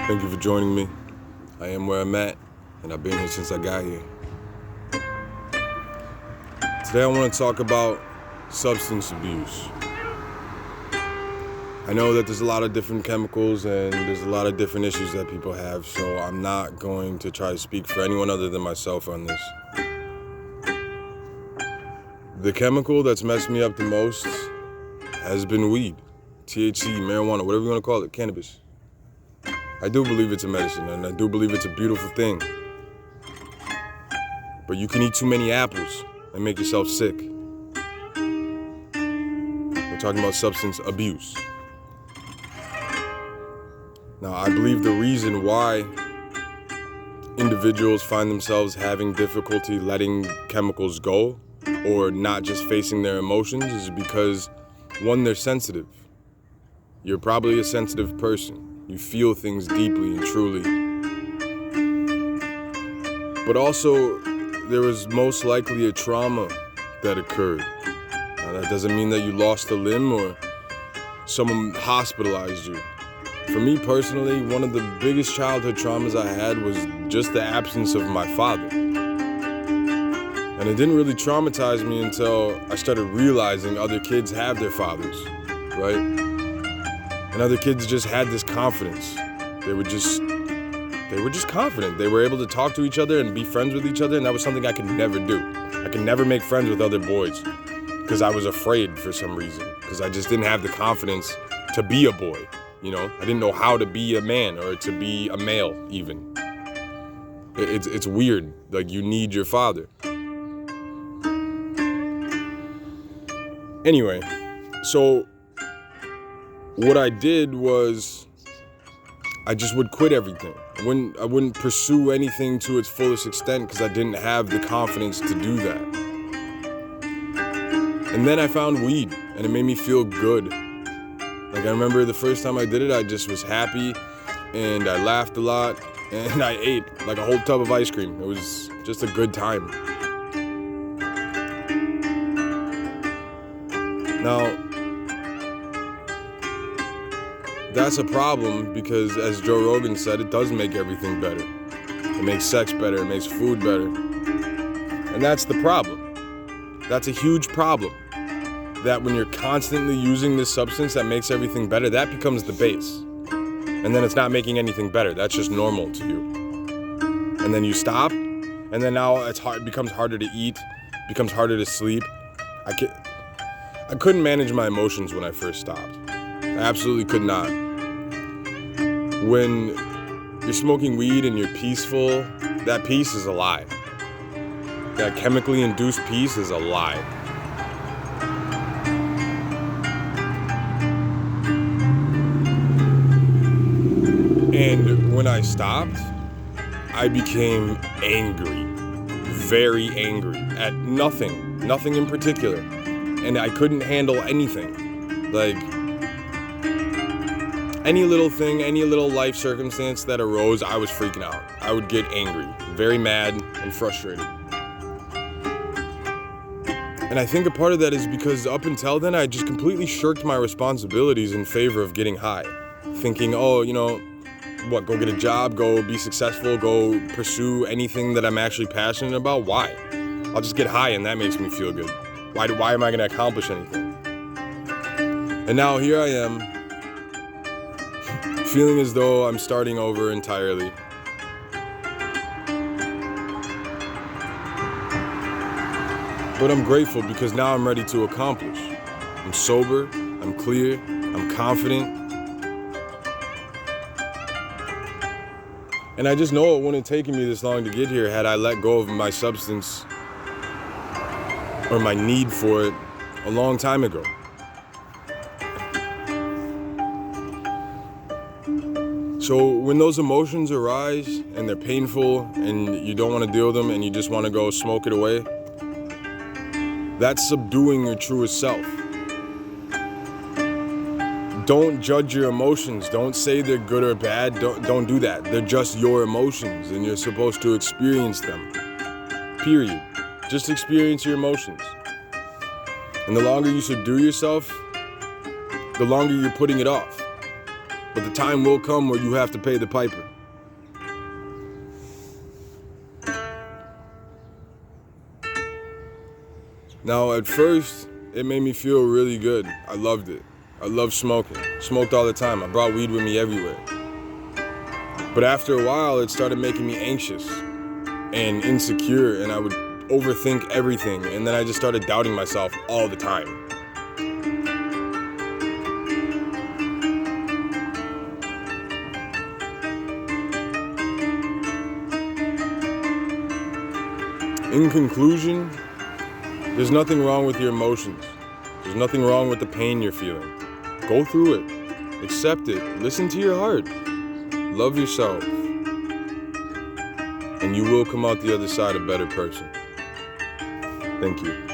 Thank you for joining me. I am where I'm at, and I've been here since I got here. Today I want to talk about substance abuse. I know that there's a lot of different chemicals and there's a lot of different issues that people have, so I'm not going to try to speak for anyone other than myself on this. The chemical that's messed me up the most has been weed, THC, marijuana, whatever you want to call it, cannabis. I do believe it's a medicine, and I do believe it's a beautiful thing. But you can eat too many apples and make yourself sick. We're talking about substance abuse. Now, I believe the reason why individuals find themselves having difficulty letting chemicals go or not just facing their emotions is because, one, they're sensitive. You're probably a sensitive person. You feel things deeply and truly. But also, there was most likely a trauma that occurred. Now, that doesn't mean that you lost a limb or someone hospitalized you. For me personally, one of the biggest childhood traumas I had was just the absence of my father. And it didn't really traumatize me until I started realizing other kids have their fathers, right? And other kids just had this confidence. They were just confident. They were able to talk to each other and be friends with each other, and that was something I could never do. I could never make friends with other boys because I was afraid for some reason, because I just didn't have the confidence to be a boy, you know? I didn't know how to be a man or to be a male even. It's weird, like you need your father. Anyway, so what I did was I just would quit everything. I wouldn't pursue anything to its fullest extent because I didn't have the confidence to do that. And then I found weed, and it made me feel good. Like, I remember the first time I did it, I just was happy, and I laughed a lot, and I ate like a whole tub of ice cream. It was just a good time. Now, that's a problem because, as Joe Rogan said, it does make everything better. It makes sex better, it makes food better. And that's the problem. That's a huge problem. That when you're constantly using this substance that makes everything better, that becomes the base. And then it's not making anything better. That's just normal to you. And then you stop, and then now it becomes harder to eat, becomes harder to sleep. I couldn't manage my emotions when I first stopped. I absolutely could not. When you're smoking weed and you're peaceful, that peace is a lie. That chemically induced peace is a lie. And when I stopped, I became angry, very angry at nothing in particular. And I couldn't handle anything. Like, any little thing, any little life circumstance that arose, I was freaking out. I would get angry, very mad and frustrated. And I think a part of that is because up until then, I just completely shirked my responsibilities in favor of getting high. Thinking, oh, you know, what, go get a job, go be successful, go pursue anything that I'm actually passionate about? Why? I'll just get high and that makes me feel good. Why am I gonna accomplish anything? And now here I am, feeling as though I'm starting over entirely. But I'm grateful because now I'm ready to accomplish. I'm sober, I'm clear, I'm confident. And I just know it wouldn't have taken me this long to get here had I let go of my substance or my need for it a long time ago. So when those emotions arise and they're painful and you don't want to deal with them and you just want to go smoke it away, that's subduing your truest self. Don't judge your emotions. Don't say they're good or bad. Don't do that. They're just your emotions and you're supposed to experience them. Period. Just experience your emotions. And the longer you subdue yourself, the longer you're putting it off. But the time will come where you have to pay the piper. Now, at first, it made me feel really good. I loved it. I loved smoking. Smoked all the time. I brought weed with me everywhere. But after a while, it started making me anxious and insecure, and I would overthink everything. And then I just started doubting myself all the time. In conclusion, there's nothing wrong with your emotions. There's nothing wrong with the pain you're feeling. Go through it. Accept it. Listen to your heart. Love yourself. And you will come out the other side a better person. Thank you.